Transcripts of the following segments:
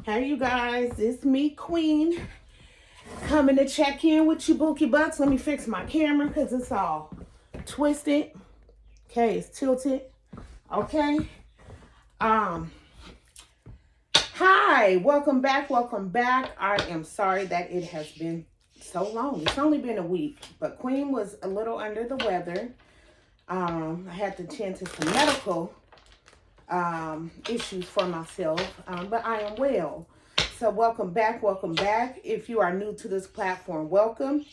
Hey, you guys, it's me, Queen, coming to check in with you, Bookie Butts. Let me fix my camera because it's all twisted. Okay, it's tilted. Okay. Um, Hi, welcome back, welcome back. I am sorry that it has been so long. It's only been a week, but Queen was a little under the weather. I had to tend to some medical issues for myself, but I am well. So welcome back, welcome back. If you are new to this platform, welcome.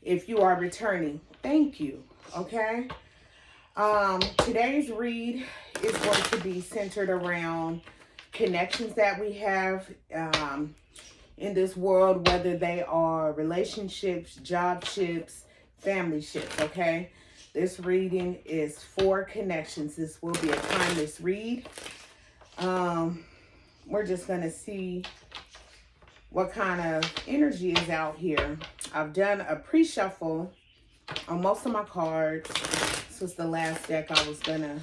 If you are returning, thank you. Okay. Today's read is going to be centered around connections that we have in this world, whether they are relationships, job ships, family ships. Okay. This reading is for connections. This will be a timeless read. We're just going to see what kind of energy is out here. I've done a pre-shuffle on most of my cards. This was the last deck I was going to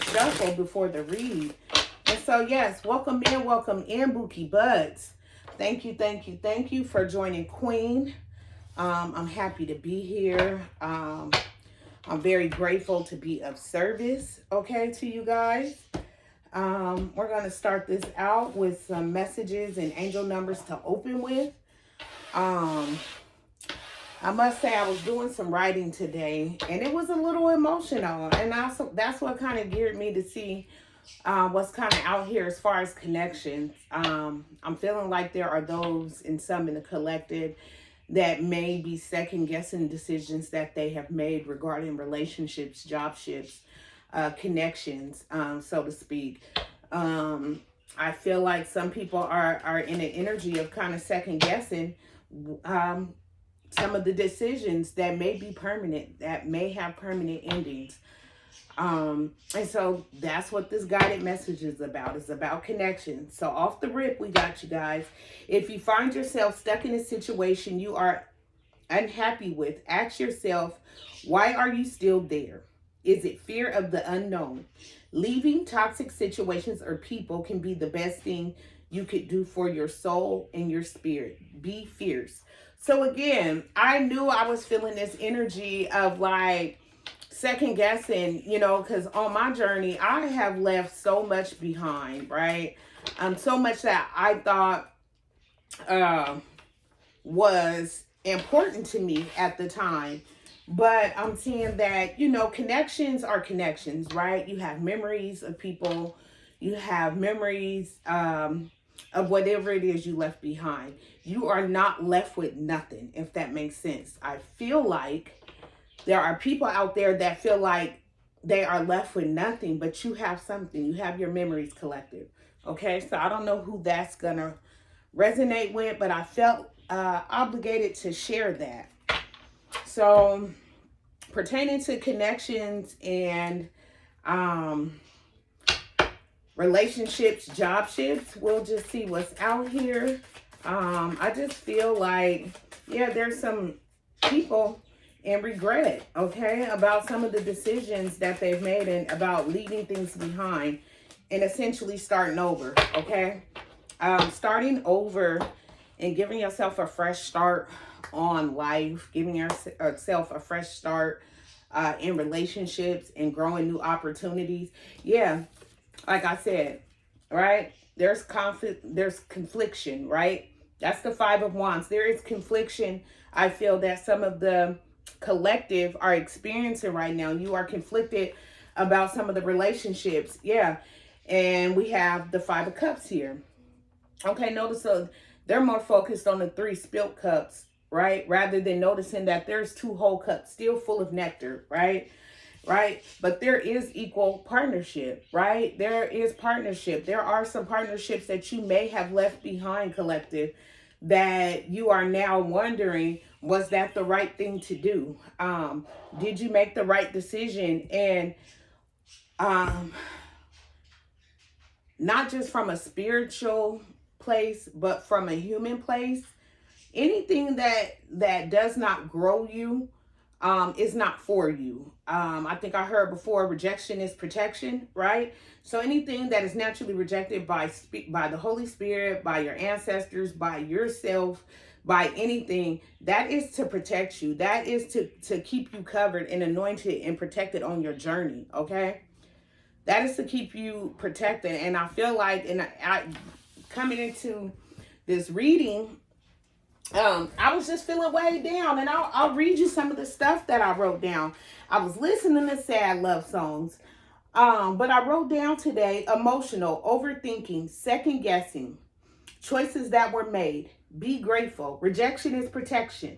shuffle before the read. And so, yes, welcome in, Bookie Buds. Thank you for joining Queen. I'm happy to be here. I'm very grateful to be of service, okay, to you guys. We're going to start this out with some messages and angel numbers to open with. I must say I was doing some writing today, and it was a little emotional, and also that's what kind of geared me to see what's kind of out here as far as connections. I'm feeling like there are those and some in the collective that may be second guessing decisions that they have made regarding relationships, job shifts, connections, so to speak. I feel like some people are in an energy of kind of second guessing some of the decisions that may be permanent, that may have permanent endings. And so that's what this guided message is about. It's about connection. So off the rip, we got you guys. If you find yourself stuck in a situation you are unhappy with, ask yourself, why are you still there? Is it fear of the unknown? Leaving toxic situations or people can be the best thing you could do for your soul and your spirit. Be fierce. So again, I knew I was feeling this energy of like second guessing, because on my journey, I have left so much behind, right? So much that I thought was important to me at the time. But I'm seeing that, connections are connections, right? You have memories of people. You have memories of whatever it is you left behind. You are not left with nothing, if that makes sense. I feel like there are people out there that feel like they are left with nothing, but you have something. You have your memories collected. Okay, so I don't know who that's going to resonate with, but I felt obligated to share that. So pertaining to connections and relationships, job shifts, we'll just see what's out here. I just feel like, there's some people in regret, okay, about some of the decisions that they've made and about leaving things behind and essentially starting over, okay? Starting over and giving yourself a fresh start on life, giving yourself a fresh start in relationships and growing new opportunities. Yeah, like I said, right? There's conflict, there's confliction, right? That's the Five of Wands. There is confliction. I feel that some of the collective are experiencing right now. You are conflicted about some of the relationships. Yeah. And we have the Five of Cups here. Okay, notice they're more focused on the three spilt cups, right? Rather than noticing that there's two whole cups still full of nectar, right? Right? But there is equal partnership, right? There is partnership. There are some partnerships that you may have left behind, collective, that you are now wondering, was that the right thing to do? Did you make the right decision? And not just from a spiritual place, but from a human place. Anything that does not grow you, is not for you. I think I heard before, rejection is protection, right? So anything that is naturally rejected by the Holy Spirit, by your ancestors, by yourself, by anything, that is to protect you. That is to keep you covered and anointed and protected on your journey, okay? That is to keep you protected. And I feel like, and I coming into this reading, I was just feeling way down, and I'll read you some of the stuff that I wrote down. I was listening to sad love songs, but I wrote down today: emotional, overthinking, second guessing, choices that were made. Be grateful. Rejection is protection.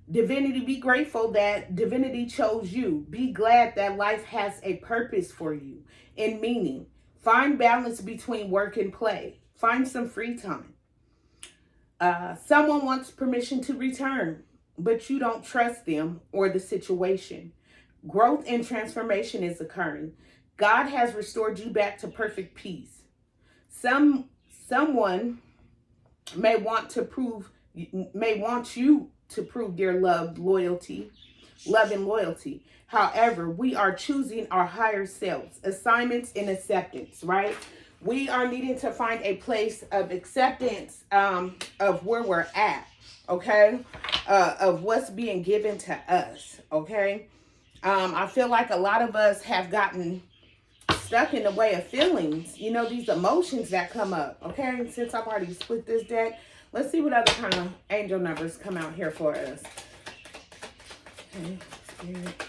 Divinity, be grateful that divinity chose you. Be glad that life has a purpose for you and meaning. Find balance between work and play. Find some free time. Someone wants permission to return, but you don't trust them or the situation. Growth and transformation is occurring. God has restored you back to perfect peace. Someone may want you to prove their love and loyalty. However, we are choosing our higher selves, assignments and acceptance, right? We are needing to find a place of acceptance of where we're at, okay? Of what's being given to us, okay? I feel like a lot of us have gotten stuck in the way of feelings, you know, these emotions that come up, okay? Since I've already split this deck, let's see what other kind of angel numbers come out here for us. Okay, Spirit.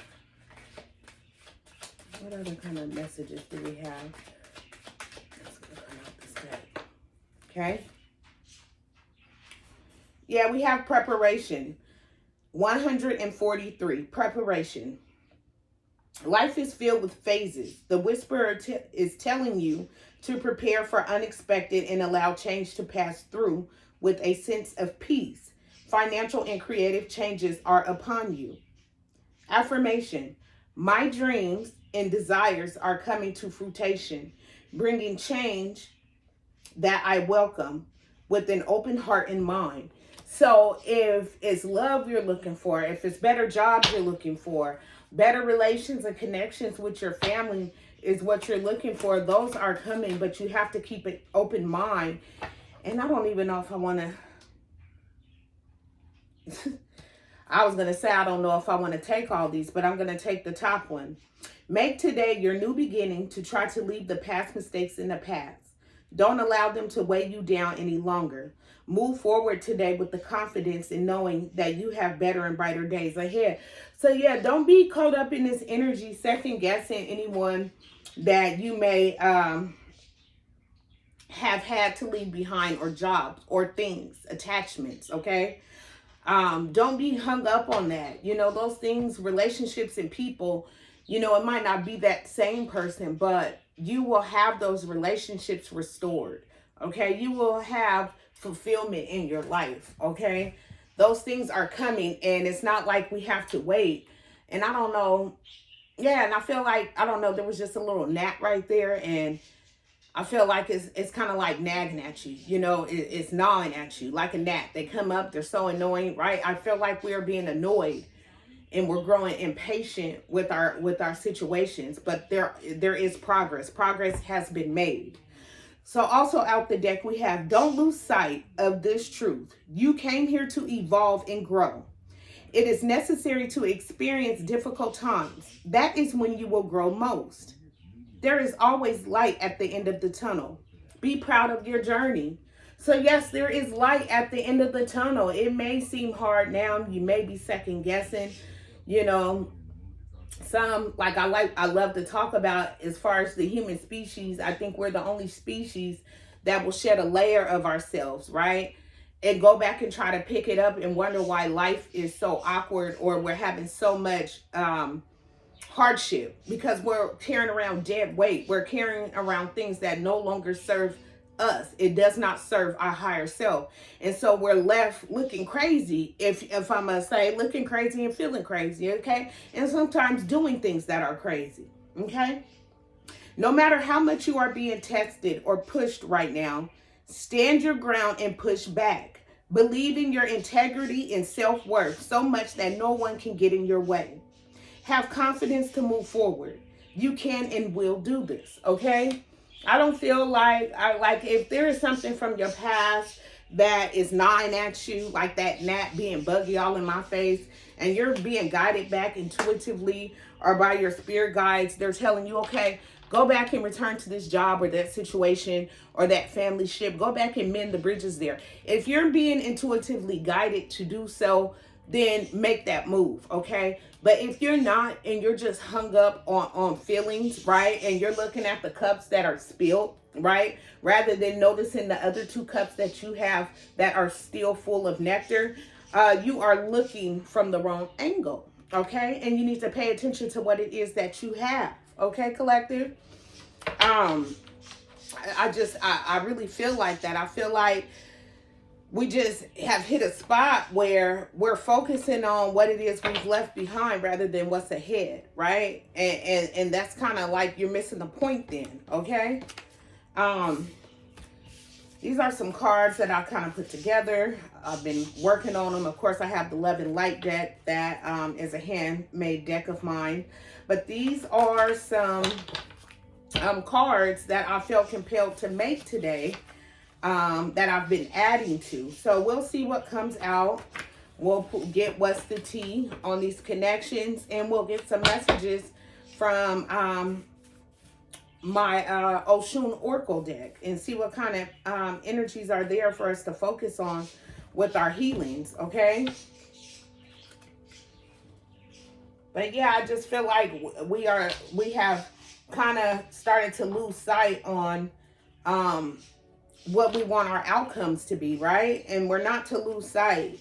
What other kind of messages do we have? Let's come out this deck. Okay. Yeah, we have preparation. 143, preparation. Life is filled with phases. The whisperer is telling you to prepare for unexpected and allow change to pass through with a sense of peace. Financial and creative changes are upon you. Affirmation. My dreams and desires are coming to fruition, bringing change that I welcome with an open heart and mind. So if it's love you're looking for, if it's better jobs you're looking for, better relations and connections with your family is what you're looking for, those are coming, but you have to keep an open mind. And I don't even know if I want to... I was going to say I don't know if I want to take all these, but I'm going to take the top one. Make today your new beginning to try to leave the past mistakes in the past. Don't allow them to weigh you down any longer. Move forward today with the confidence in knowing that you have better and brighter days ahead. So yeah, don't be caught up in this energy, second guessing anyone that you may have had to leave behind, or jobs or things, attachments, okay? Don't be hung up on that. You know, those things, relationships and people, you know, it might not be that same person, but you will have those relationships restored, okay? You will have fulfillment in your life, okay? Those things are coming, and it's not like we have to wait. And I don't know, yeah, and I feel like, I don't know, there was just a little gnat right there, and I feel like it's kind of like nagging at you, you know, it's gnawing at you like a gnat. They come up, they're so annoying, right? I feel like we're being annoyed and we're growing impatient with our situations, but there is progress. Progress has been made. So also out the deck, we have, don't lose sight of this truth. You came here to evolve and grow. It is necessary to experience difficult times. That is when you will grow most. There is always light at the end of the tunnel. Be proud of your journey. So yes, there is light at the end of the tunnel. It may seem hard now. You may be second guessing, you know, some, like I love to talk about, as far as the human species, I think we're the only species that will shed a layer of ourselves, right? And go back and try to pick it up and wonder why life is so awkward, or we're having so much hardship, because we're carrying around dead weight. We're carrying around things that no longer serve us. It does not serve our higher self. And so we're left looking crazy, if I must say, looking crazy and feeling crazy, okay? And sometimes doing things that are crazy, okay? No matter how much you are being tested or pushed right now, stand your ground and push back. Believe in your integrity and self-worth so much that no one can get in your way. Have confidence to move forward. You can and will do this, okay? I don't feel like, if there is something from your past that is gnawing at you, like that gnat being buggy all in my face, and you're being guided back intuitively or by your spirit guides, they're telling you, okay, go back and return to this job or that situation or that family ship. Go back and mend the bridges there. If you're being intuitively guided to do so, then make that move, okay? But if you're not and you're just hung up on feelings, right? And you're looking at the cups that are spilled, right? Rather than noticing the other 2 cups that you have that are still full of nectar, you are looking from the wrong angle, okay? And you need to pay attention to what it is that you have, okay, collective? I really feel like that. I feel like we just have hit a spot where we're focusing on what it is we've left behind rather than what's ahead, right? And that's kind of like you're missing the point then, okay? These are some cards that I kind of put together. I've been working on them. Of course, I have the Love and Light deck that is a handmade deck of mine. But these are some cards that I felt compelled to make today. That I've been adding to. So we'll see what comes out. We'll get what's the tea on these connections, and we'll get some messages from my Oshun Oracle deck and see what kind of energies are there for us to focus on with our healings, okay? But yeah, I just feel like we have kind of started to lose sight on what we want our outcomes to be, right? And we're not to lose sight.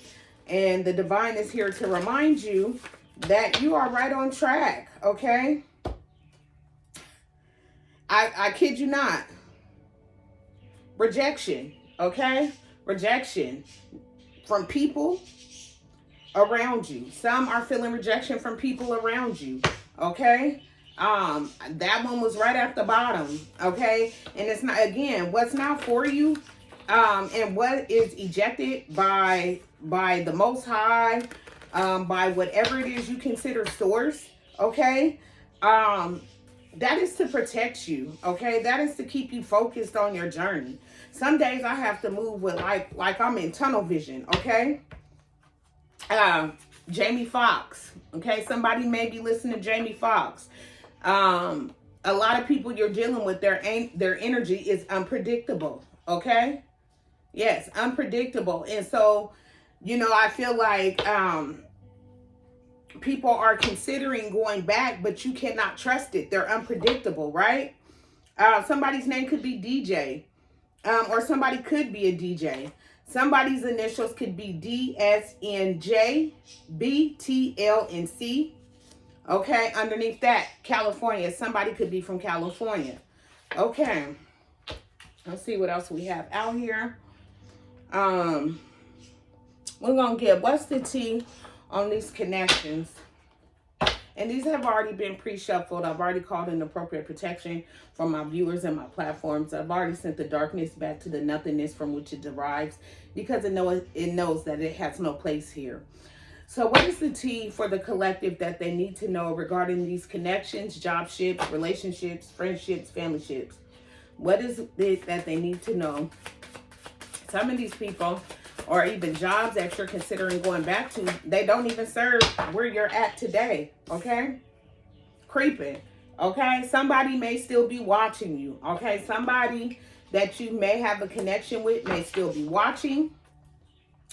And the divine is here to remind you that you are right on track, okay? I kid you not. Rejection, okay? Rejection from people around you. Some are feeling rejection from people around you, okay? That one was right at the bottom, okay? And it's not, again, what's not for you, and what is ejected by the Most High, by whatever it is you consider source, okay? That is to protect you, okay? That is to keep you focused on your journey. Some days I have to move with like I'm in tunnel vision, okay? Jamie Foxx, okay? Somebody may be listening to Jamie Foxx. A lot of people you're dealing with, their energy is unpredictable, okay? Yes, unpredictable. And so, you know, I feel like people are considering going back, but you cannot trust it. They're unpredictable, right? Somebody's name could be DJ, or somebody could be a DJ. Somebody's initials could be DSNJ, BTL, and C. Okay, underneath that, California. Somebody could be from California. Okay. Let's see what else we have out here. We're going to get what's the tea on these connections. And these have already been pre-shuffled. I've already called in appropriate protection from my viewers and my platforms. I've already sent the darkness back to the nothingness from which it derives, because it knows that it has no place here. So what is the tea for the collective that they need to know regarding these connections, jobships, relationships, friendships, familyships? What is it that they need to know? Some of these people, or even jobs that you're considering going back to, they don't even serve where you're at today, okay? Creeping, okay? Somebody may still be watching you, okay? Somebody that you may have a connection with may still be watching.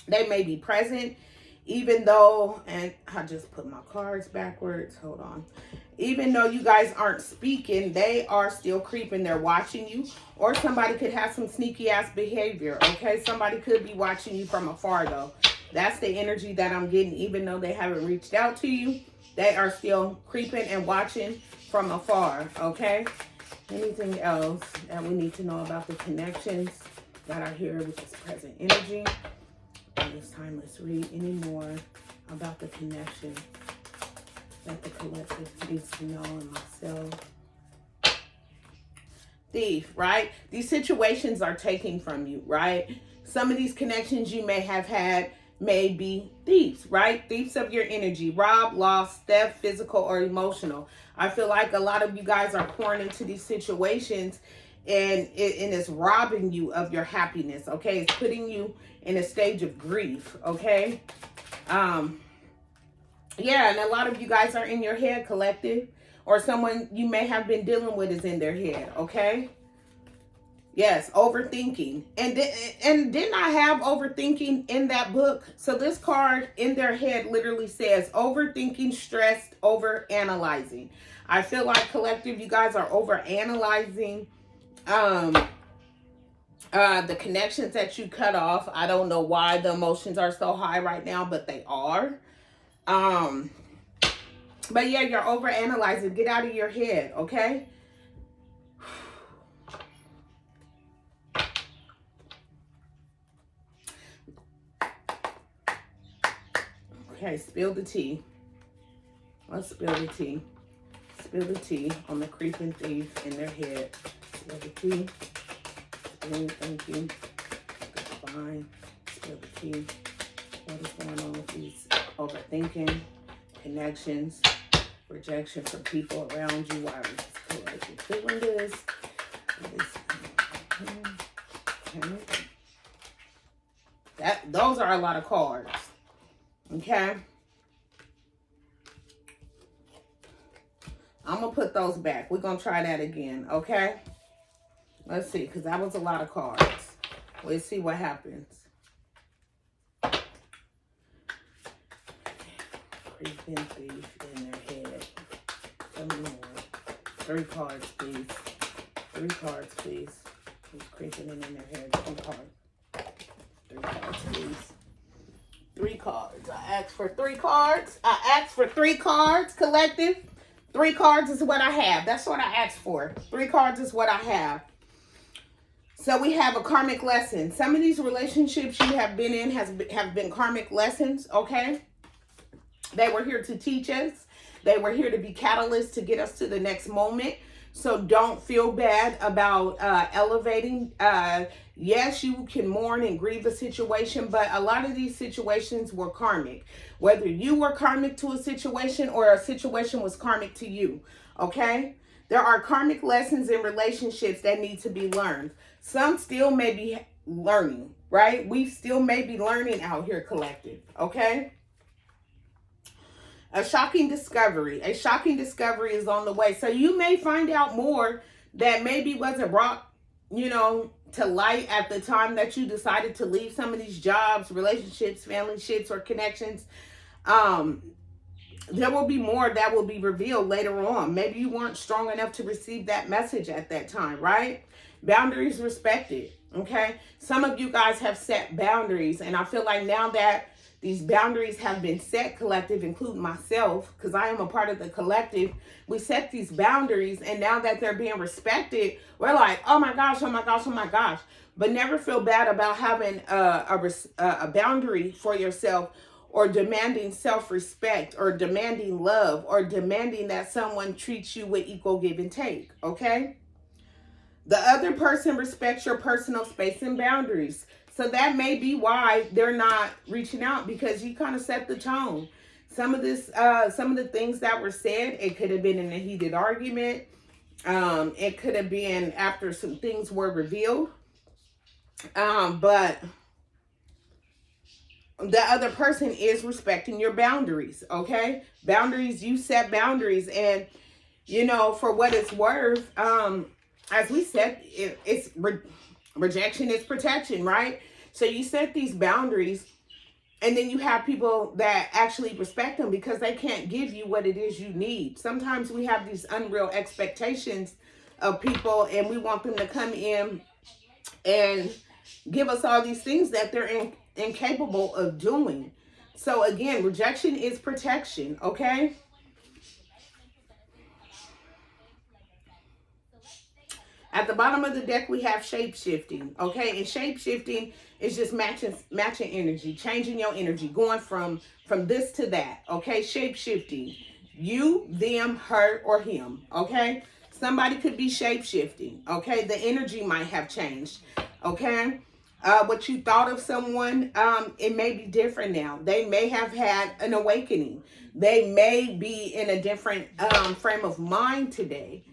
They may be present. Even though, and I just put my cards backwards, hold on. Even though you guys aren't speaking, they are still creeping. They're watching you. Or somebody could have some sneaky ass behavior, okay? Somebody could be watching you from afar though. That's the energy that I'm getting. Even though they haven't reached out to you, they are still creeping and watching from afar, okay? Anything else that we need to know about the connections that are here with this present energy? This time, let's read any more about the connection that the collective needs to know, and myself. Thief, right? These situations are taking from you, right? Some of these connections you may have had may be thieves, right? Thieves of your energy, rob, loss, theft, physical or emotional. I feel like a lot of you guys are pouring into these situations and it's robbing you of your happiness, okay? It's putting you in a stage of grief, okay? Yeah, and a lot of you guys are in your head, collective, or someone you may have been dealing with is in their head, okay? Yes, overthinking. And didn't I have overthinking in that book? So this card in their head literally says overthinking, stressed, over analyzing. I feel like, collective, you guys are over analyzing the connections that you cut off. I don't know why the emotions are so high right now, but they are. But yeah, you're over analyzing. Get out of your head, okay? Okay, spill the tea. Let's spill the tea. Spill the tea on the creeping thief in their head. Spill the tea. Thank you. Fine. Spill the tea. What is going on with these overthinking, connections, rejection from people around you? Why are you feeling this? Those are a lot of cards. Okay. I'm going to put those back. We're going to try that again. Okay. Let's see. Because that was a lot of cards. Let's see what happens. Creeping thief in their head. Tell me more. 3 cards, please. 3 cards, please. Who's creeping in their head? 3 cards. 3 cards, please. 3 cards. I asked for 3 cards. I asked for 3 cards, collective. 3 cards is what I have. That's what I asked for. 3 cards is what I have. So we have a karmic lesson. Some of these relationships you have been in have been karmic lessons, okay? They were here to teach us. They were here to be catalysts to get us to the next moment. So don't feel bad about elevating. Yes, you can mourn and grieve a situation, but a lot of these situations were karmic. Whether you were karmic to a situation or a situation was karmic to you, okay? There are karmic lessons in relationships that need to be learned. Some still may be learning, right? We still may be learning out here, collective, okay? A shocking discovery. A shocking discovery is on the way. So you may find out more that maybe wasn't brought, to light at the time that you decided to leave some of these jobs, relationships, family shits, or connections. There will be more that will be revealed later on. Maybe you weren't strong enough to receive that message at that time, right? Boundaries respected, okay? Some of you guys have set boundaries, and I feel like now that these boundaries have been set, collective, including myself, because I am a part of the collective. We set these boundaries, and now that they're being respected, we're like, oh my gosh, oh my gosh, oh my gosh. But never feel bad about having a boundary for yourself, or demanding self-respect, or demanding love, or demanding that someone treats you with equal give and take, okay? The other person respects your personal space and boundaries. So that may be why they're not reaching out, because you kind of set the tone. Some of the things that were said, it could have been in a heated argument. It could have been after some things were revealed. But the other person is respecting your boundaries, okay? Boundaries, you set boundaries. And, for what it's worth, as we said, it's rejection is protection, right? So you set these boundaries, and then you have people that actually respect them because they can't give you what it is you need. Sometimes we have these unreal expectations of people, and we want them to come in and give us all these things that they're incapable of doing. So again, rejection is protection, okay? At the bottom of the deck, we have shape-shifting, okay? And shape-shifting is just matching energy, changing your energy, going from this to that, okay? Shape-shifting. You, them, her, or him, okay? Somebody could be shape-shifting, okay? The energy might have changed, okay? what you thought of someone, it may be different now. They may have had an awakening. They may be in a different frame of mind today.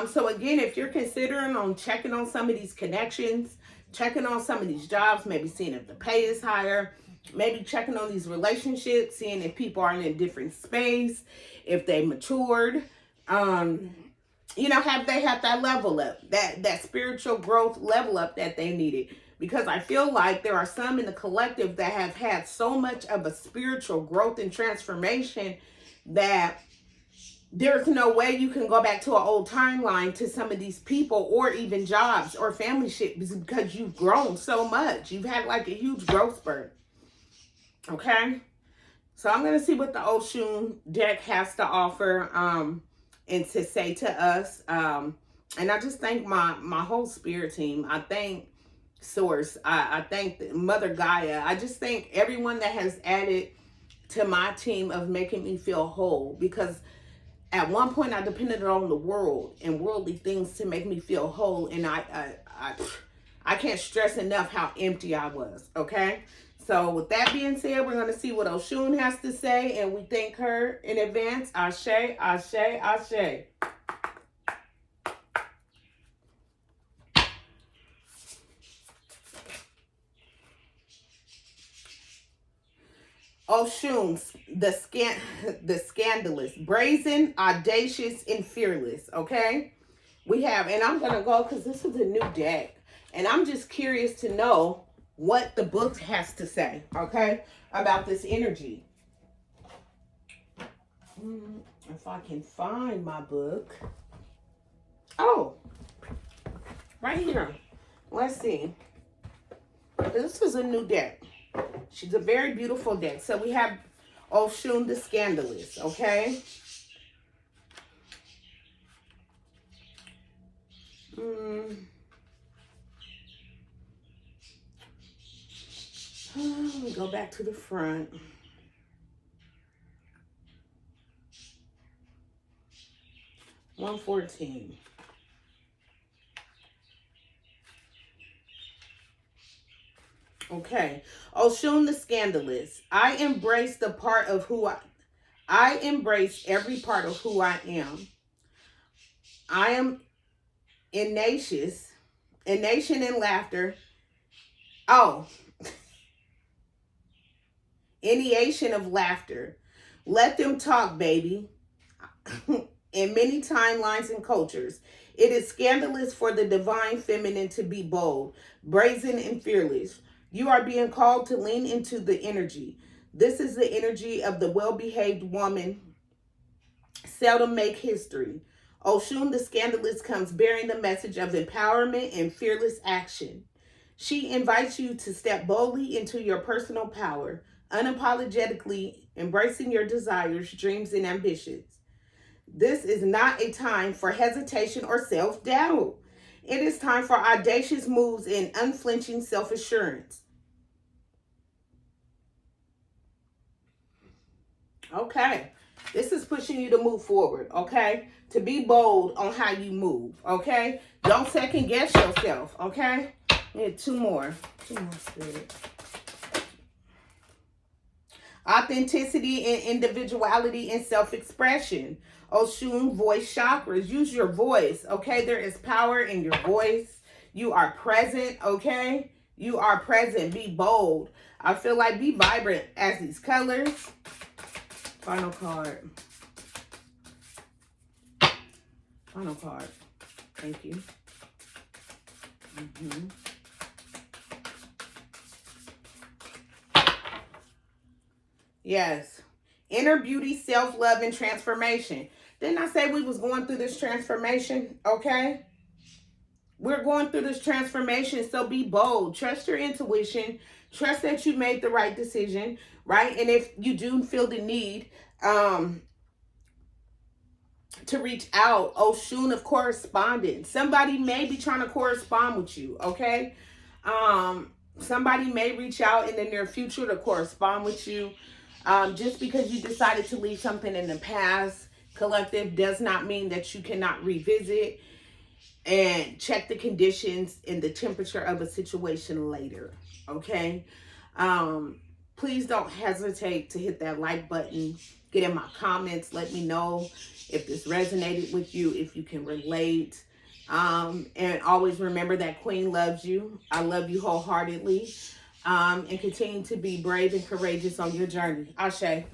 So again, if you're considering on checking on some of these connections, checking on some of these jobs, maybe seeing if the pay is higher, maybe checking on these relationships, seeing if people are in a different space, if they matured, have they had that level up, that spiritual growth level up that they needed? Because I feel like there are some in the collective that have had so much of a spiritual growth and transformation that there's no way you can go back to an old timeline to some of these people or even jobs or family shit, because you've grown so much. You've had like a huge growth spurt. Okay? So I'm going to see what the Oshun deck has to offer and to say to us. And I just thank my whole spirit team. I thank Source. I thank Mother Gaia. I just thank everyone that has added to my team of making me feel whole, because at one point I depended on the world and worldly things to make me feel whole, and I can't stress enough how empty I was. Okay, so with that being said, we're going to see what Oshun has to say, and we thank her in advance. Ashe, ashe, ashe. Oshun, the scandalous, brazen, audacious, and fearless. Okay, we have, and I'm gonna go because this is a new deck, and I'm just curious to know what the book has to say. Okay, about this energy. If I can find my book. Oh, right here. Let's see. This is a new deck. She's a very beautiful deck. So we have Oshun the Scandalous, okay? Let me go back to the front. $114. Okay. Oshun the Scandalous. I embrace the part of who I embrace every part of who I am. I am innation in laughter. Oh. Initiation of laughter. Let them talk, baby. In many timelines and cultures, it is scandalous for the divine feminine to be bold, brazen, and fearless. You are being called to lean into the energy. This is the energy of the well-behaved woman. Seldom make history. Oshun the Scandalous comes bearing the message of empowerment and fearless action. She invites you to step boldly into your personal power, unapologetically embracing your desires, dreams, and ambitions. This is not a time for hesitation or self-doubt. It is time for audacious moves and unflinching self-assurance. Okay. This is pushing you to move forward, okay? To be bold on how you move, okay? Don't second guess yourself, okay? We had two more. Spirit. Authenticity and individuality and self-expression. Oshun, voice chakras. Use your voice, okay? There is power in your voice. You are present, okay? You are present. Be bold. I feel like be vibrant as these colors. Final card. Final card. Thank you. Yes. Inner beauty, self-love, and transformation. Didn't I say we was going through this transformation? Okay. We're going through this transformation, so be bold. Trust your intuition. Trust that you made the right decision, right? And if you do feel the need to reach out, Oshun of correspondence. Somebody may be trying to correspond with you, okay? Somebody may reach out in the near future to correspond with you. Just because you decided to leave something in the past, collective, does not mean that you cannot revisit and check the conditions and the temperature of a situation later. Okay. Please don't hesitate to hit that like button. Get in my comments. Let me know if this resonated with you, if you can relate. And always remember that Queen loves you. I love you wholeheartedly. And continue to be brave and courageous on your journey. Ashe.